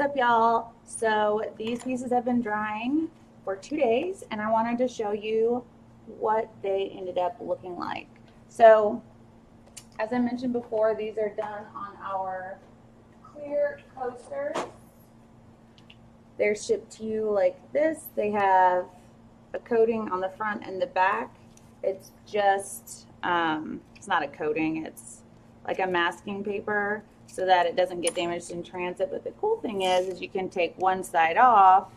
What's up, y'all? So these pieces have been drying for 2 days, and I wanted to show you what they ended up looking like. So as I mentioned before, these are done on our clear coasters. They're shipped to you like this. They have a coating on the front and the back. It's just, it's not a coating, it's like a masking paper so that it doesn't get damaged in transit. But the cool thing is you can take one side off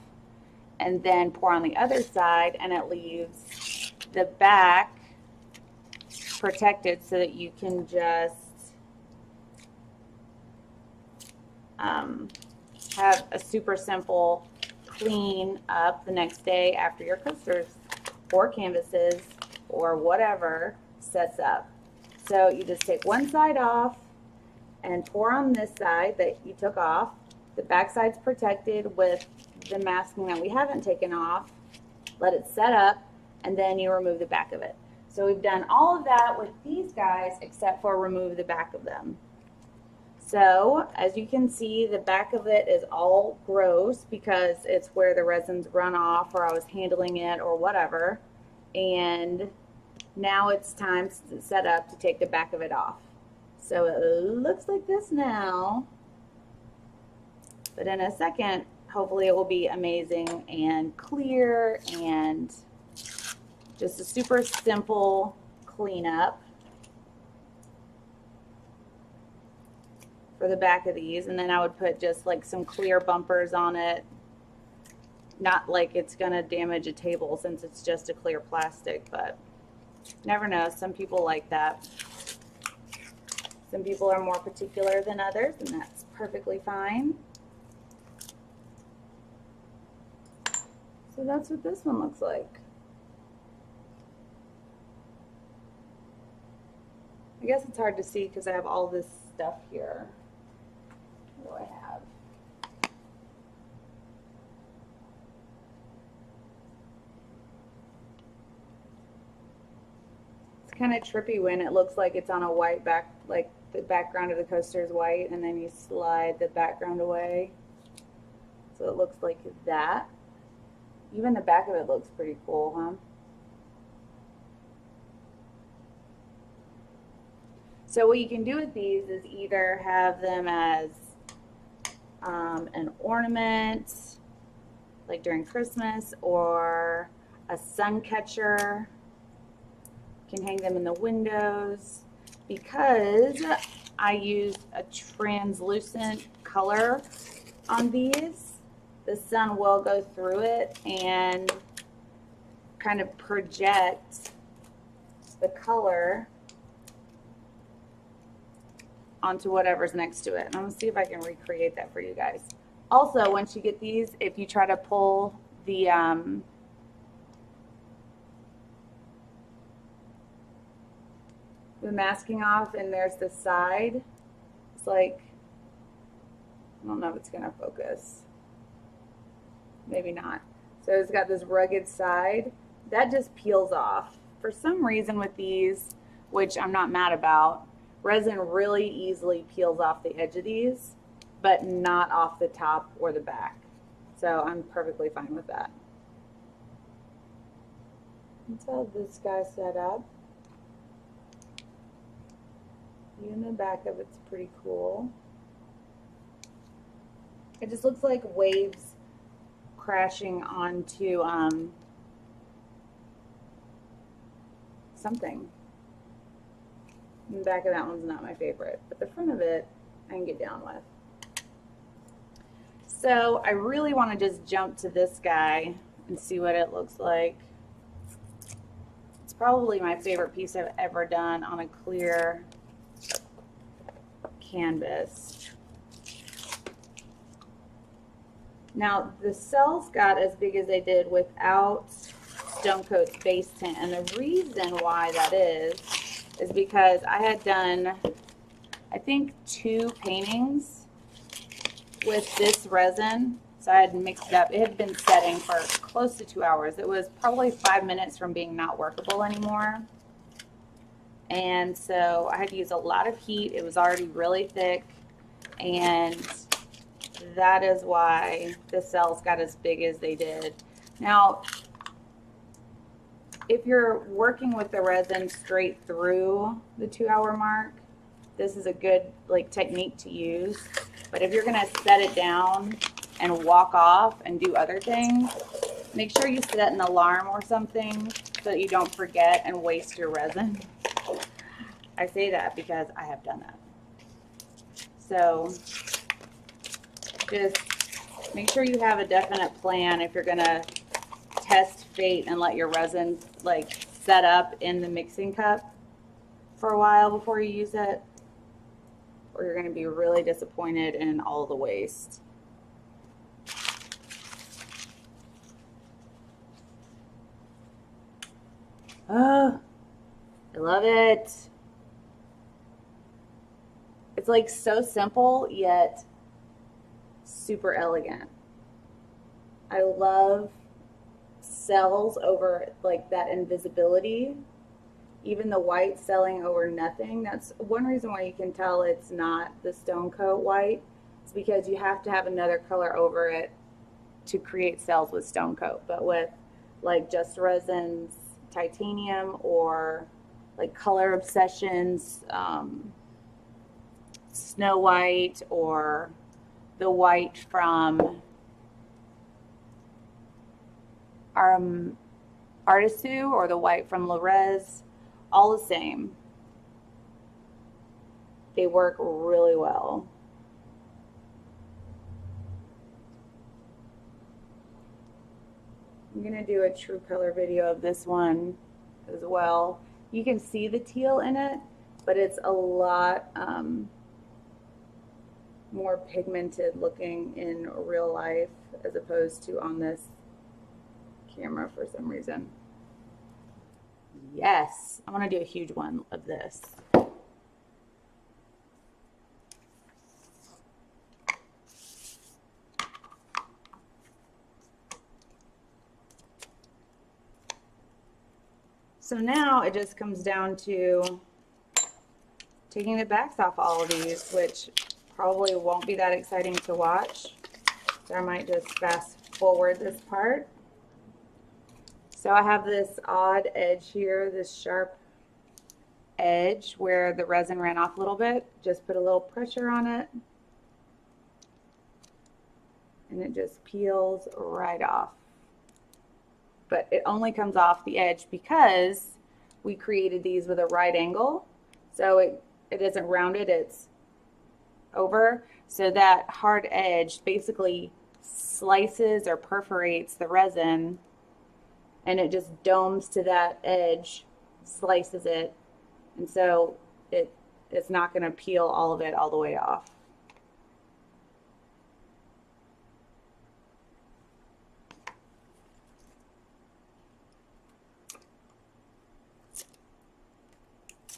and then pour on the other side, and it leaves the back protected so that you can just have a super simple clean up the next day after your coasters or canvases or whatever sets up. So you just take one side off and pour on this side that you took off. The back side's protected with the masking that we haven't taken off. Let it set up, and then you remove the back of it. So we've done all of that with these guys except for remove the back of them. So as you can see, the back of it is all gross because it's where the resins run off, or I was handling it or whatever. And now it's time to set up to take the back of it off. So it looks like this now, but in a second, hopefully it will be amazing and clear and just a super simple cleanup for the back of these. And then I would put just like some clear bumpers on it. Not like it's gonna damage a table since it's just a clear plastic, but never know, some people like that. Some people are more particular than others, and that's perfectly fine. So that's what this one looks like. I guess it's hard to see because I have all this stuff here. What do I have? It's kind of trippy when it looks like it's on a white back, like the background of the coaster is white, and then you slide the background away. So it looks like that. Even the back of it looks pretty cool, huh? So what you can do with these is either have them as an ornament, like during Christmas, or a sun catcher. You can hang them in the windows. Because I use a translucent color on these, the sun will go through it and kind of project the color onto whatever's next to it. And I'm gonna see if I can recreate that for you guys. Also, once you get these, if you try to pull the masking off, and there's the side, it's like, I don't know if it's gonna focus, maybe not. So it's got this rugged side that just peels off for some reason with these, which I'm not mad about. Resin really easily peels off the edge of these, but not off the top or the back. So I'm perfectly fine with that. That's how this guy's set up. Even the back of it's pretty cool. It just looks like waves crashing onto something. And the back of that one's not my favorite, but the front of it I can get down with. So I really want to just jump to this guy and see what it looks like. It's probably my favorite piece I've ever done on a clear canvas. Now the cells got as big as they did without Stone Coat's base tint, and the reason why that is because I had done, I think, 2 paintings with this resin. So I had mixed it up. It had been setting for close to 2 hours. It was probably 5 minutes from being not workable anymore. And so I had to use a lot of heat. It was already really thick, and that is why the cells got as big as they did. Now, if you're working with the resin straight through the 2-hour mark, this is a good like technique to use. But if you're gonna set it down and walk off and do other things, make sure you set an alarm or something so that you don't forget and waste your resin. I say that because I have done that. So just make sure you have a definite plan if you're gonna test fate and let your resin like set up in the mixing cup for a while before you use it, or you're gonna be really disappointed in all the waste. Oh, I love it. It's like so simple yet super elegant. I love cells over like that invisibility. Even the white selling over nothing. That's one reason why you can tell it's not the stone coat white. It's because you have to have another color over it to create cells with stone coat. But with like Just Resin's titanium or like Color Obsessions, Snow White, or the white from Artisu, or the white from Lorez, all the same. They work really well. I'm gonna do a true color video of this one as well. You can see the teal in it, but it's a lot more pigmented looking in real life as opposed to on this camera for some reason. Yes, I want to do a huge one of this. So now it just comes down to taking the backs off all of these, which probably won't be that exciting to watch. So I might just fast forward this part. So I have this odd edge here, this sharp edge where the resin ran off a little bit. Just put a little pressure on it and it just peels right off. But it only comes off the edge because we created these with a right angle. So it isn't rounded, it's over. So that hard edge basically slices or perforates the resin, and it just domes to that edge, slices it, and so it's not going to peel all of it all the way off.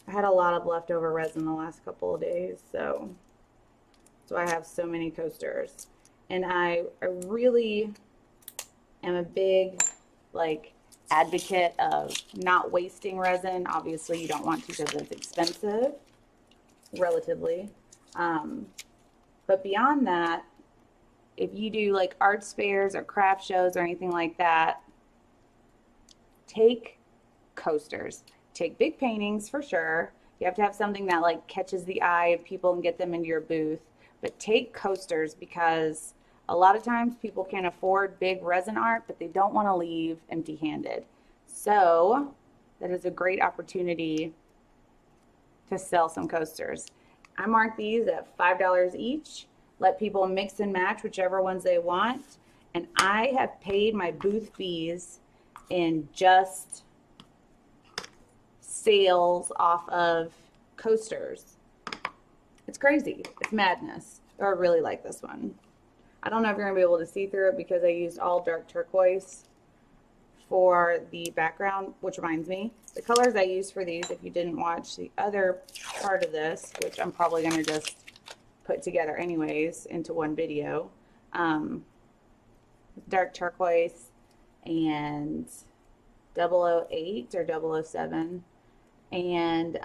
I had a lot of leftover resin the last couple of days, so I have so many coasters. And I really am a big like advocate of not wasting resin. Obviously you don't want to because it's expensive relatively, but beyond that, if you do like arts fairs or craft shows or anything like that, take coasters. Take big paintings for sure. You have to have something that like catches the eye of people and get them into your booth, but take coasters because a lot of times people can't afford big resin art, but they don't want to leave empty-handed. So that is a great opportunity to sell some coasters. I mark these at $5 each. Let people mix and match whichever ones they want. And I have paid my booth fees in just sales off of coasters. It's crazy. It's madness. I really like this one. I don't know if you're gonna be able to see through it because I used all dark turquoise for the background, which reminds me, the colors I used for these, if you didn't watch the other part of this, which I'm probably gonna just put together anyways into one video, dark turquoise and 008 or 007 and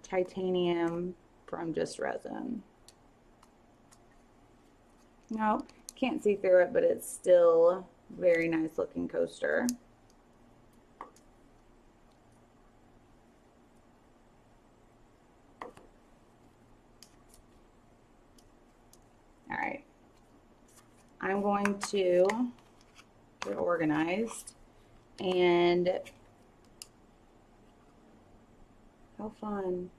titanium from Just Resin. Nope, can't see through it, but it's still very nice looking coaster. All right, I'm going to get organized, and how fun.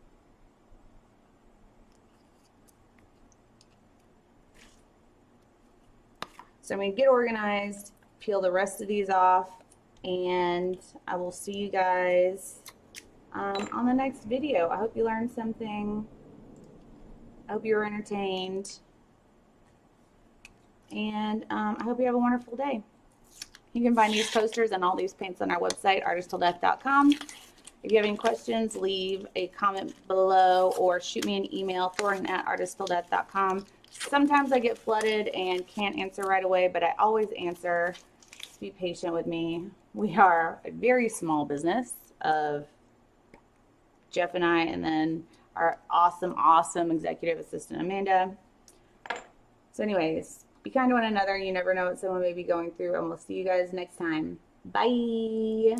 So I'm going to get organized, peel the rest of these off, and I will see you guys on the next video. I hope you learned something. I hope you were entertained. And I hope you have a wonderful day. You can find these posters and all these paints on our website, artisttilldeath.com. If you have any questions, leave a comment below or shoot me an email, thornton@artisttilldeath.com. Sometimes I get flooded and can't answer right away, but I always answer. Just be patient with me. We are a very small business of Jeff and I, and then our awesome executive assistant, Amanda. So anyways, be kind to one another. You never know what someone may be going through, and we'll see you guys next time. Bye.